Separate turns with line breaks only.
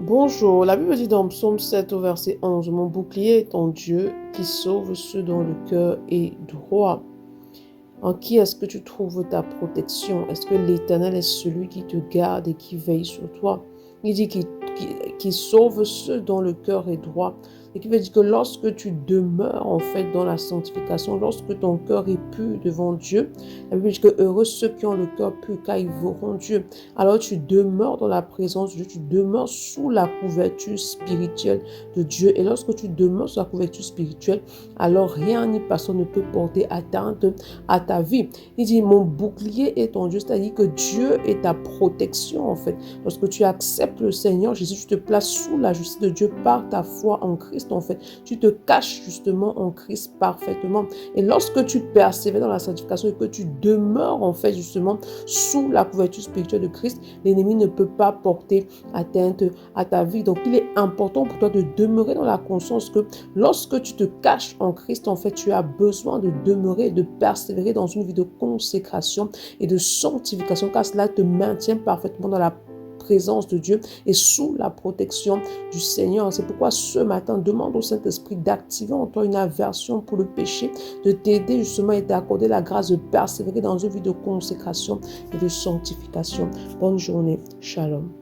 Bonjour, la Bible dit dans Psaume 7 au verset 11, mon bouclier est ton Dieu qui sauve ceux dont le cœur est droit. En qui est-ce que tu trouves ta protection? Est-ce que l'Éternel est celui qui te garde et qui veille sur toi? Il dit qu'il sauve ceux dont le cœur est droit. Et qui veut dire que lorsque tu demeures en fait dans la sanctification, lorsque ton cœur est pur devant Dieu, la Bible dit que heureux ceux qui ont le cœur pur car ils verront Dieu. Alors tu demeures dans la présence de Dieu, tu demeures sous la couverture spirituelle de Dieu. Et lorsque tu demeures sous la couverture spirituelle, alors rien ni personne ne peut porter atteinte à ta vie. Il dit, mon bouclier est ton Dieu, c'est-à-dire que Dieu est ta protection en fait. Lorsque tu acceptes le Seigneur Jésus, tu te places sous la justice de Dieu par ta foi en Christ en fait. Tu te caches justement en Christ parfaitement. Et lorsque tu persévères dans la sanctification et que tu demeures en fait justement sous la couverture spirituelle de Christ, l'ennemi ne peut pas porter atteinte à ta vie. Donc il est important pour toi de demeurer dans la conscience que lorsque tu te caches en Christ, en fait, tu as besoin de demeurer et de persévérer dans une vie de consécration et de sanctification, car cela te maintient parfaitement dans la présence de Dieu et sous la protection du Seigneur. C'est pourquoi ce matin, demande au Saint-Esprit d'activer en toi une aversion pour le péché, de t'aider justement et d'accorder la grâce de persévérer dans une vie de consécration et de sanctification. Bonne journée. Shalom.